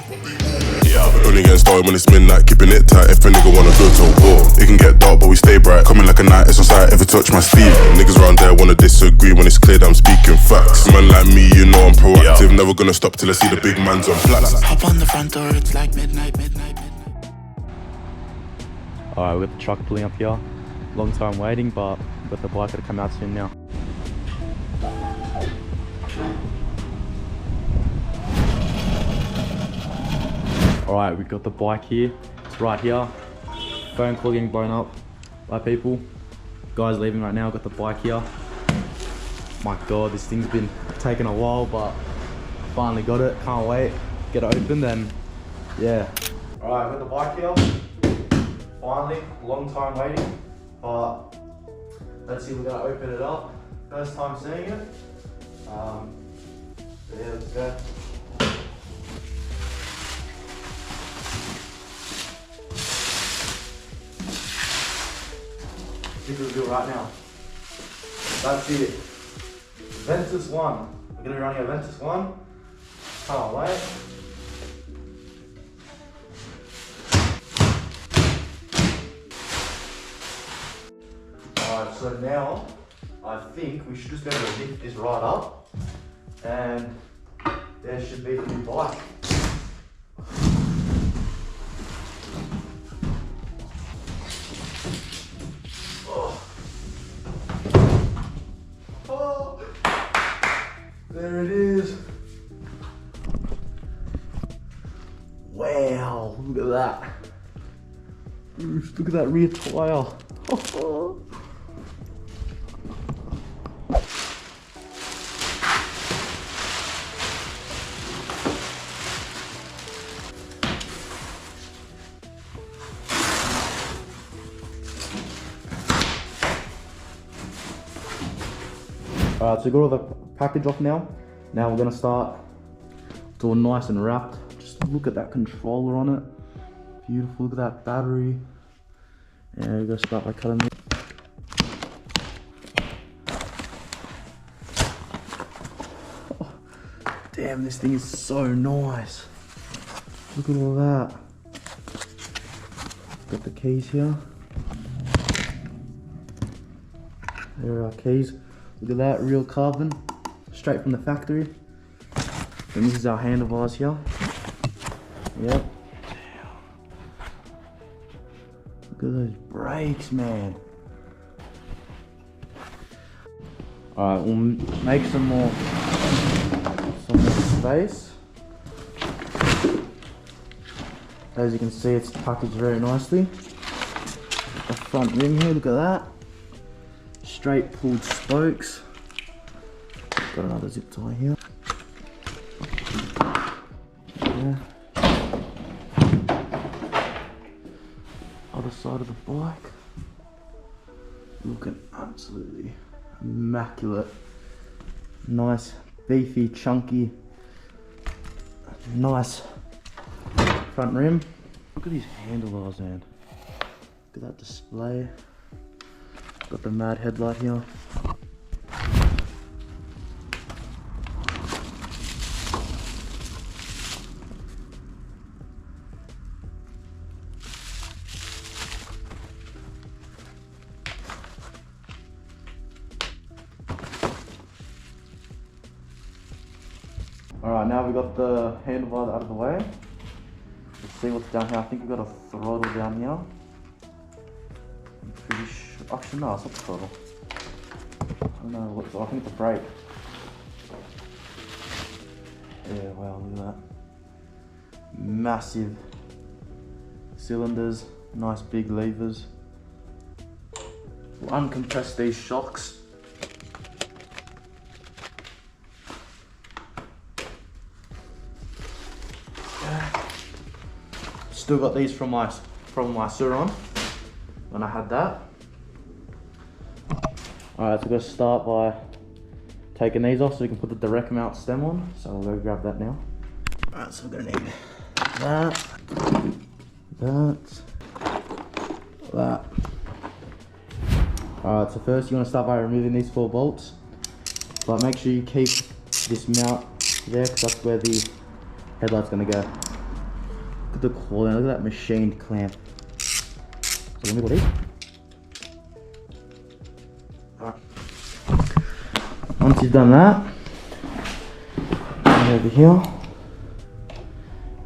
Only getting started when it's midnight, keeping it tight. If a nigga wanna go to war, it can get dark, but we stay bright. Coming like a night, it's on sight. Ever touch my sleeve? Niggas around there wanna disagree when it's clear that I'm speaking facts. Man like me, you know I'm proactive. Never gonna stop till I see the big man's on flats. Hop on the front door, it's like midnight. Alright, we got the truck pulling up here. Long time waiting, but we've got the bike to come out soon now. Alright, we've got the bike here. It's right here. Phone call getting blown up by people. Guys leaving right now, got the bike here. My god, this thing's been taking a while, but finally got it. Can't wait. Get it opened and yeah. Alright, got the bike here. Finally, long time waiting, but let's see, we're gonna open it up. First time seeing it. Yeah, let's go. Big reveal right now. That's it. Ventus 1. We're gonna be running a Ventus 1. Can't wait. Alright, so now I think we should just be able to lift this right up and there should be the new bike. There it is. Wow, look at that. Look at that rear tire. Alright, so we got all the package off now. Now we're gonna start. It's all nice and wrapped. Just look at that controller on it. Beautiful, look at that battery. Yeah, we're gonna start by cutting it. Oh, damn, this thing is so nice. Look at all that. Got the keys here. There are our keys. Look at that, real carbon, straight from the factory. And this is our handlebars here. Yep. Look at those brakes, man. Alright, we'll make some more space. As you can see, it's packaged very nicely. The front rim here, look at that. Straight pulled spokes. Got another zip tie here. Yeah. Other side of the bike. Looking absolutely immaculate. Nice, beefy, chunky, nice front rim. Look at these handlebars, man. Look at that display. Got the mad headlight here. Alright, now we got the handlebar out of the way. Let's see what's down here. I think we got a throttle down here. I'm pretty sure. Actually, no, it's not the throttle. I don't know what it's. I think it's a brake. Yeah, wow, look at that. Massive cylinders, nice big levers. We'll uncompress these shocks. Still got these from my Suron when I had that. Alright, so we're going to start by taking these off so we can put the direct mount stem on. So I'll go grab that now. Alright, so we're going to need that. Alright, so first you want to start by removing these 4 bolts. But make sure you keep this mount there because that's where the headlight's going to go. at the quality, look at that machined clamp. So let me go these. Alright. Once you've done that, over here, you're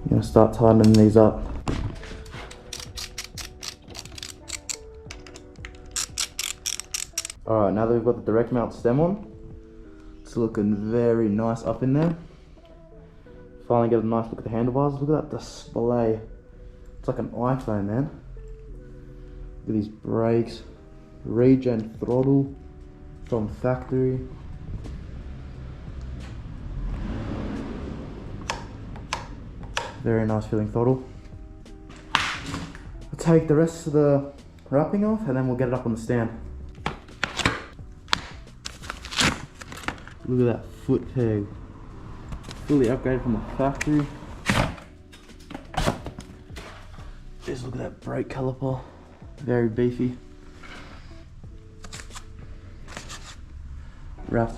gonna start tightening these up. Alright, now that we've got the direct mount stem on, it's looking very nice up in there. Finally get a nice look at the handlebars. Look at that display. It's like an iPhone, man. Look at these brakes. Regen throttle from factory. Very nice feeling throttle. We'll take the rest of the wrapping off and then we'll get it up on the stand. Look at that foot peg. Fully upgraded from the factory. Just look at that brake caliper. Very beefy. Wrap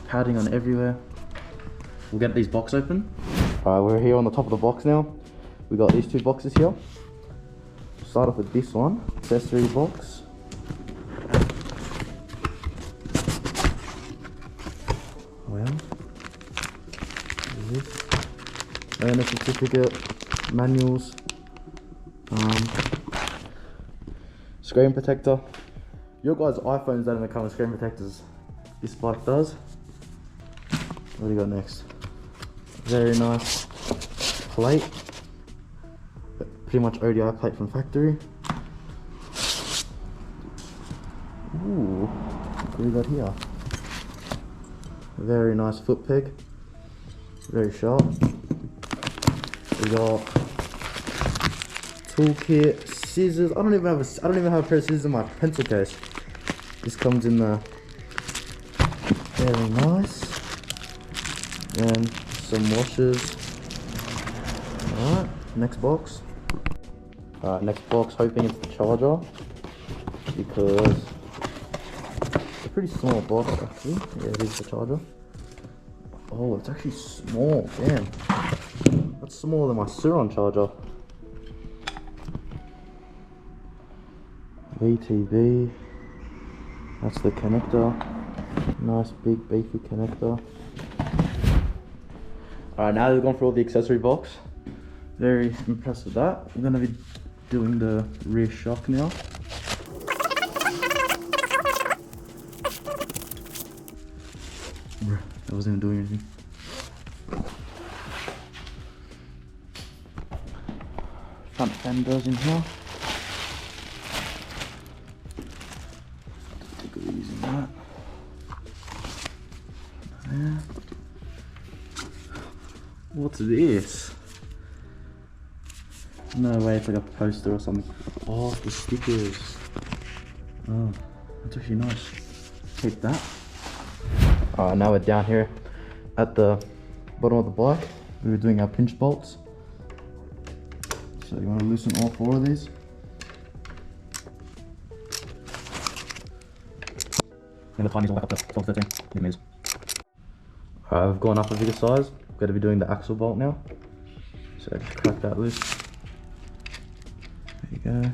padding on everywhere. We'll get these box open. Alright, we're here on the top of the box now. We got these two boxes here. Start off with this one, accessory box. Well, owner certificate, manuals, screen protector. Your guys' iPhones don't even come with screen protectors. This bike does. What do you got next? Very nice plate. Pretty much ODI plate from factory. Ooh, what do we got here? Very nice foot peg. Very sharp. We got toolkit, scissors. I don't even have a pair of scissors in my pencil case. This comes in the very nice. And some washers. Alright, next box. Alright, next box, hoping it's the charger. Because it's a pretty small box actually. Yeah, it is the charger. Oh, it's actually small, damn. That's smaller than my Suron charger. VTB. That's the connector. Nice big beefy connector. Alright, now that we've gone through all the accessory box, very impressed with that. I'm going to be doing the rear shock now. That wasn't even doing anything. Front fenders in here. Take it easy that. There. What's this? No way, it's like a poster or something. Oh, the stickers. Oh, that's actually nice. Keep that. Alright, now we're down here at the bottom of the bike. We were doing our pinch bolts. So you want to loosen all 4 of these. And the timing's all back up to 12, 13 millimeters. Alright, I've gone up a bigger size. Got to be doing the axle bolt now. So just crack that loose. There you go.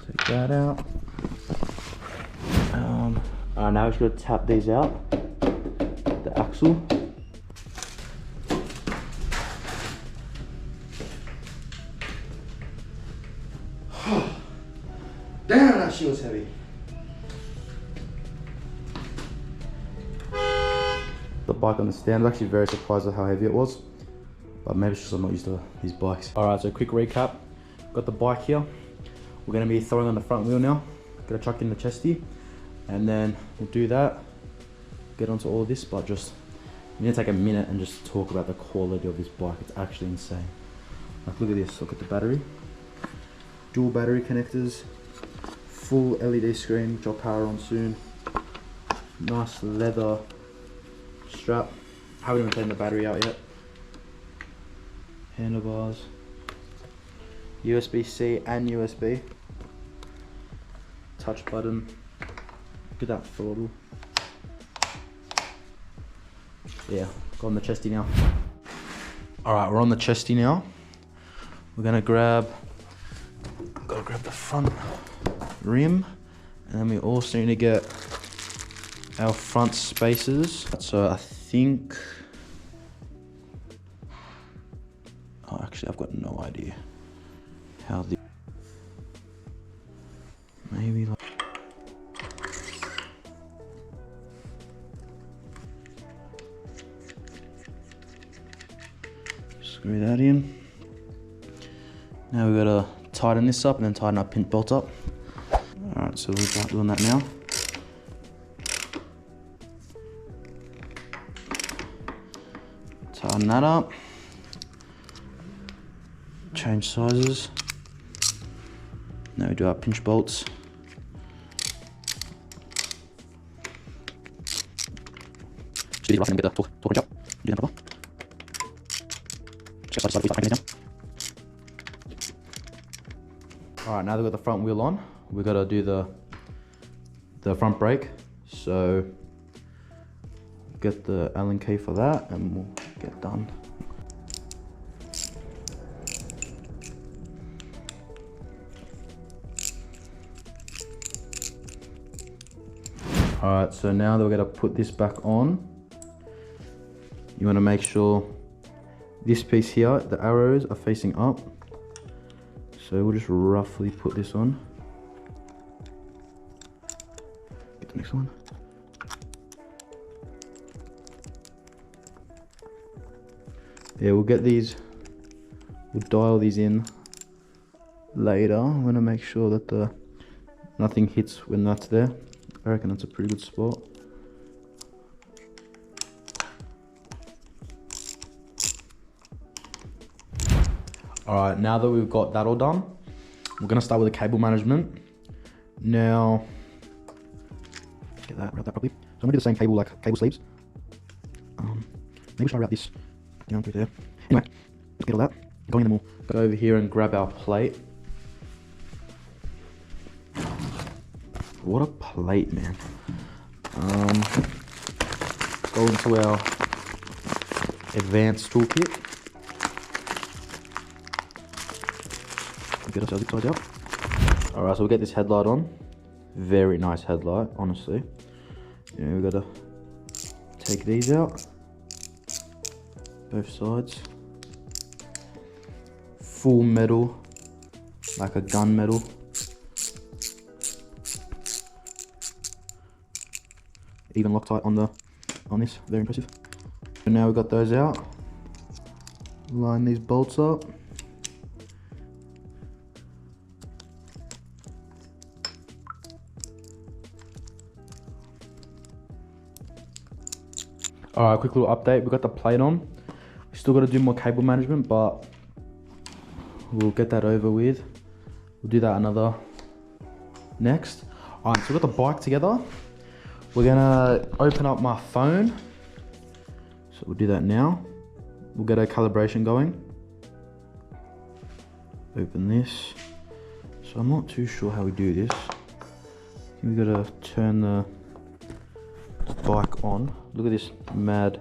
Take that out. Now we're just going to tap these out. The axle. Damn, that shit was heavy. The bike on the stand, I was actually very surprised at how heavy it was. But maybe it's just I'm not used to these bikes. Alright, so quick recap. Got the bike here. We're going to be throwing on the front wheel now. Gonna chuck in the chesty. And then we'll do that. Get onto all of this, but just I'm gonna take a minute and just talk about the quality of this bike. It's actually insane. Like, look at this, look at the battery. Dual battery connectors. Full LED screen, which I'll power on soon. Nice leather strap. Haven't even taken the battery out yet. Handlebars. USB-C and USB. Touch button. Look at that throttle. Yeah, got on the chesty now. All right, we're on the chesty now. We're gonna gotta grab the front rim, and then we also need to get our front spacers. So I think, oh, actually I've got no idea how the, maybe like, screw that in. Now we gotta tighten this up and then tighten our pinch bolt up. Alright, so we'll start doing that now. Tighten that up. Change sizes. Now we do our pinch bolts. Just be rough and get the torque wrench up. Do that proper. Just side to side, down. Alright, now that we've got the front wheel on, we've got to do the front brake. So get the Allen key for that and we'll get done. Alright, so now that we're going to put this back on, you want to make sure this piece here, the arrows are facing up. So we'll just roughly put this on. Get the next one. Yeah, we'll get these, we'll dial these in later. I'm gonna make sure that nothing hits when that's there. I reckon that's a pretty good spot. Alright, now that we've got that all done, we're gonna start with the cable management. Now, get that, wrap that properly. So I'm gonna do the same cable like cable sleeves. Maybe try to wrap this down through there. Anyway, let's get all that going, and then we'll go over here and grab our plate. What a plate, man. Go into our advanced toolkit. Get ourselves inside out. Alright, so we'll get this headlight on. Very nice headlight, honestly. We've got to take these out. Both sides. Full metal, like a gun metal. Even Loctite on this, very impressive. And now we've got those out. Line these bolts up. Alright, quick little update. We've got the plate on. We still got to do more cable management, but we'll get that over with. We'll do that another next. Alright, so we've got the bike together. We're gonna open up my phone. So we'll do that now. We'll get our calibration going. Open this. So I'm not too sure how we do this. I think we gotta turn the bike on. Look at this mad.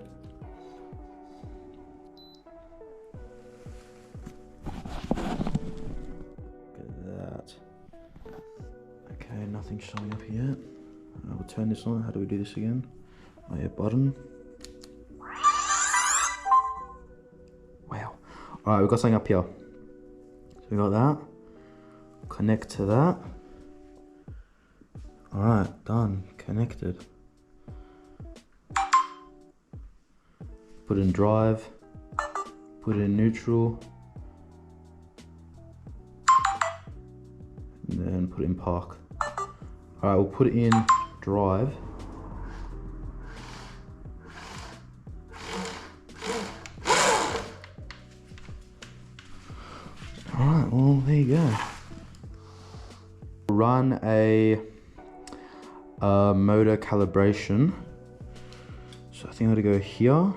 Look at that. Okay, nothing's showing up yet. We'll turn this on. How do we do this again? Oh yeah, button. Wow. Alright, we've got something up here. So we got that. Connect to that. Alright, done. Connected. Put it in drive. Put it in neutral. And then put it in park. Alright, we'll put it in drive. Alright, well, there you go. Run a motor calibration. So I think I'm gonna go here.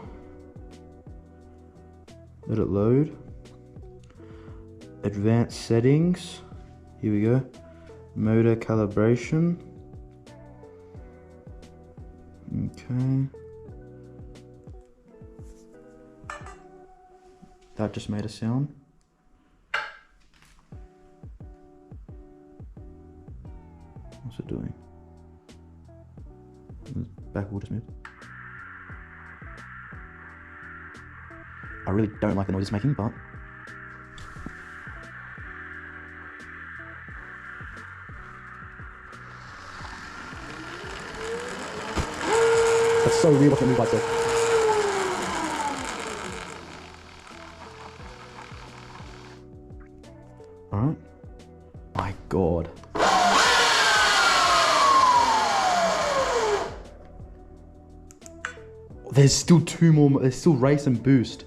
Let it load. Advanced settings. Here we go. Motor calibration. Okay. That just made a sound. What's it doing? Back wheel just moved. I really don't like the noise it's making, but that's so weird watching it move by itself. Alright. My god. There's still two more, there's still race and boost.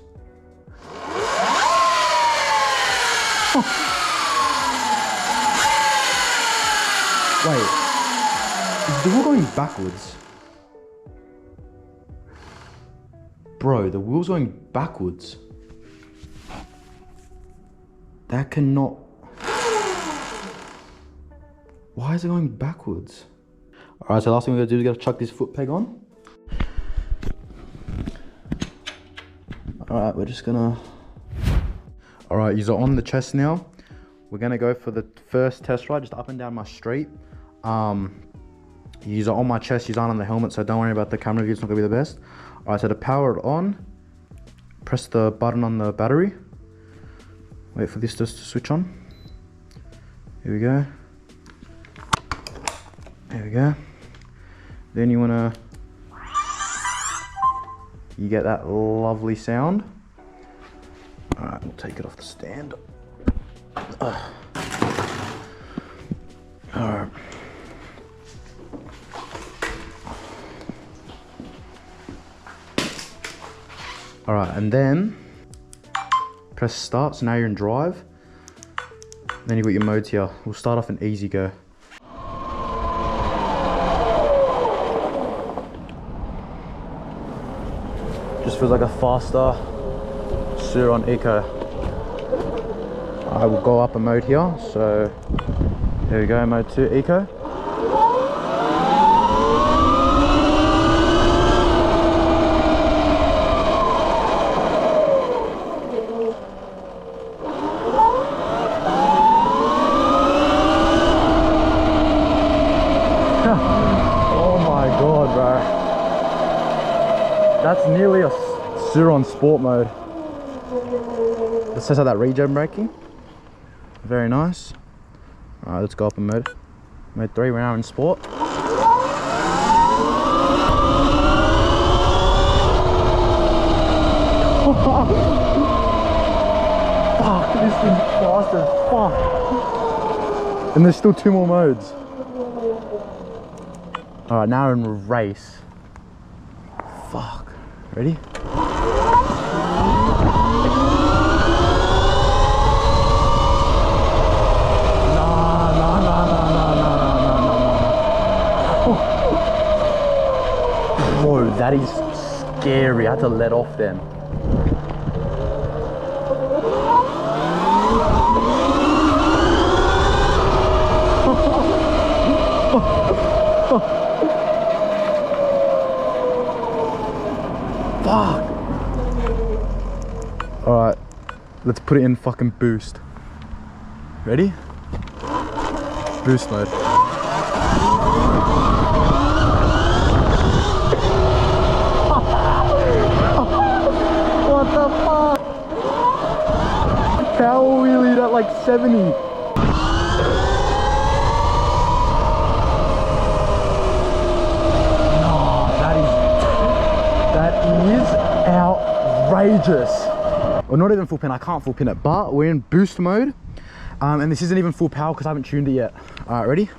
Wait, is the wheel going backwards? Bro, the wheel's going backwards. That cannot... Why is it going backwards? Alright, so last thing we're gonna do is gotta chuck this foot peg on. Alright, we're just gonna... Alright, you're on the chest now. We're gonna go for the first test ride, just up and down my street. You're on my chest, you're on the helmet, so don't worry about the camera view, it's not gonna be the best. Alright, so to power it on, press the button on the battery. Wait for this just to switch on. Here we go. There we go. Then you wanna... You get that lovely sound. Alright, we'll take it off the stand. Alright. Alright, and then press start, so now you're in drive. Then you've got your modes here. We'll start off in easy go. Just feels like a faster Suron Eco. I will go up a mode here, so here we go, mode 2 Eco. Oh my god, bro. That's nearly a Suron Sport mode. It says how that regen braking. Very nice. Alright, let's go up in mode. Mode 3, we're now in Sport. Fuck, this thing's fast as fuck. And there's still 2 more modes. Alright, now we're in race. Fuck. Ready? Whoa, that is scary. I had to let off then. Fuck. Alright, let's put it in fucking boost. Ready? Boost mode. What the fuck? Power wheelie at like 70. No, that is outrageous. Well, not even full pin, I can't full pin it, but we're in boost mode. And this isn't even full power because I haven't tuned it yet. Alright, ready?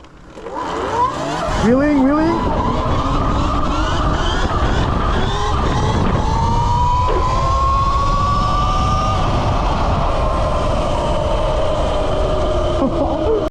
Wheeling, wheeling.